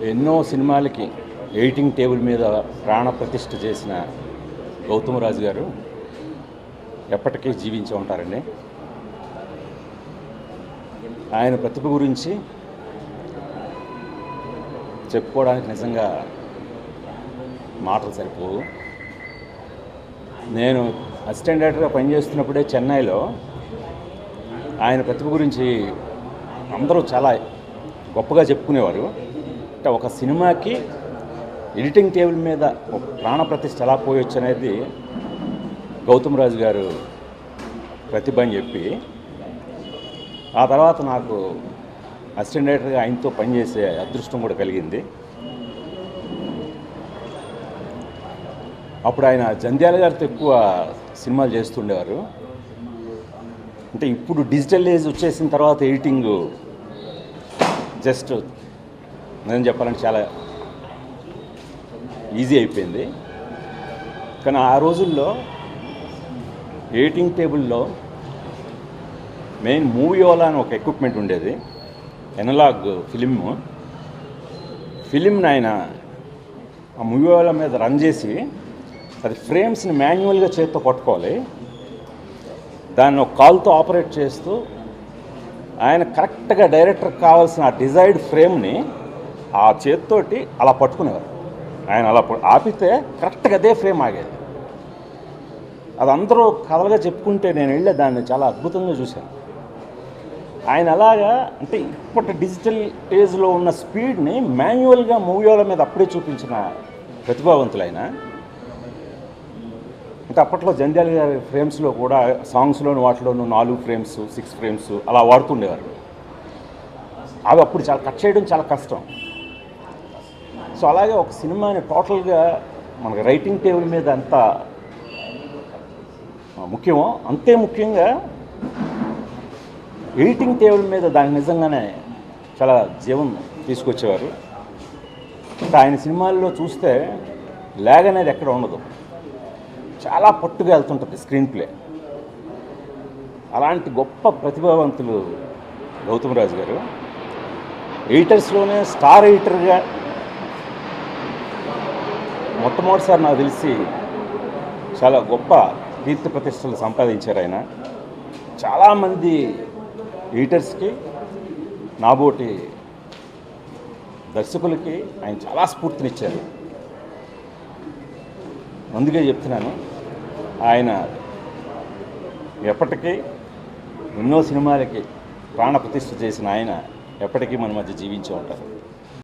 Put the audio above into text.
ఎన్నో సినిమాలకి editing table మీద ప్రాణప్రతిష్ఠ చేసిన గౌతమరాజు గారు ఎప్పటికీ జీవించి ఉంటారండి. ఆయన ప్రతిభ గురించి చెప్పుకోవడానికి నిజంగా మాటలు సరిపోవు. నేను అసిస్టెంట్ డైరెక్టర్గా పనిచేస్తున్నప్పుడే చెన్నైలో ఆయన ప్రతిభ గురించి అందరూ చాలా గొప్పగా చెప్పుకునేవారు. అంటే ఒక సినిమాకి ఎడిటింగ్ టేబుల్ మీద ఒక ప్రాణప్రతిష్ఠ ఎలా పోయొచ్చు అనేది గౌతమరాజు గారు ప్రతిభ అని చెప్పి, ఆ తర్వాత నాకు అసిస్టెంట్ డైరెక్టర్గా ఆయనతో పనిచేసే అదృష్టం కూడా కలిగింది. అప్పుడు ఆయన జంధ్యాల గారితో ఎక్కువ సినిమాలు చేస్తుండేవారు. అంటే ఇప్పుడు డిజిటల్ ఏజ్ వచ్చేసిన తర్వాత ఎడిటింగ్ జస్ట్ నేను చెప్పాలంటే చాలా ఈజీ అయిపోయింది. కానీ ఆ రోజుల్లో ఎడిటింగ్ టేబుల్లో మెయిన్ మూవీయోలా అని ఒక ఎక్విప్మెంట్ ఉండేది, ఎనలాగ్ ఫిలింని ఆయన ఆ మూవీయోలా మీద రన్ చేసి అది ఫ్రేమ్స్ని మాన్యువల్గా చేత్తో పట్టుకోవాలి. దాన్ని ఒక కాల్తో ఆపరేట్ చేస్తూ ఆయన కరెక్ట్గా డైరెక్టర్కి కావాల్సిన ఆ డిజైర్డ్ ఫ్రేమ్ని ఆ చేత్తోటి అలా పట్టుకునేవారు. ఆయన అలా ఆపితే కరెక్ట్గా అదే ఫ్రేమ్ ఆగేది. అది అందరూ కథలుగా చెప్పుకుంటే నేను వెళ్ళే దాన్ని చాలా అద్భుతంగా చూశాను. ఆయన అలాగా అంటే ఇప్పటి డిజిటల్ ఏజ్లో ఉన్న స్పీడ్ని మాన్యువల్గా మూవీల మీద అప్పుడే చూపించిన ప్రతిభావంతులైన. అంటే అప్పట్లో జంధ్యాల గారి ఫ్రేమ్స్లో కూడా సాంగ్స్లోని వాటిలోనూ 4 ఫ్రేమ్స్ 6 ఫ్రేమ్స్ అలా వాడుతుండేవారు. అవి అప్పుడు చాలా కట్ చేయడం చాలా కష్టం. సో అలాగే ఒక సినిమాని టోటల్గా మనకి రైటింగ్ టేబుల్ మీద ఎంత ముఖ్యమో అంతే ముఖ్యంగా ఎడిటింగ్ టేబుల్ మీద దానికి నిజంగానే చాలా జీవం తీసుకొచ్చేవారు. ఆయన సినిమాల్లో చూస్తే ల్యాగ్ అనేది ఎక్కడ ఉండదు, చాలా పట్టుగా వెళ్తుంటుంది స్క్రీన్ ప్లే. అలాంటి గొప్ప ప్రతిభావంతులు గౌతమరాజు గారు. ఎడిటర్స్లోనే స్టార్ ఎడిటర్గా మొట్టమొదటిసారి నాకు తెలిసి చాలా గొప్ప కీర్తి ప్రతిష్టలు సంపాదించారు ఆయన. చాలామంది ఎడిటర్స్కి, నాబోటి దర్శకులకి ఆయన చాలా స్ఫూర్తినిచ్చారు. అందుకే చెప్తున్నాను, ఆయన ఎప్పటికీ ఎన్నో సినిమాలకి ప్రాణప్రతిష్ఠ చేసిన ఆయన ఎప్పటికీ మన మధ్య జీవించి ఉంటారు.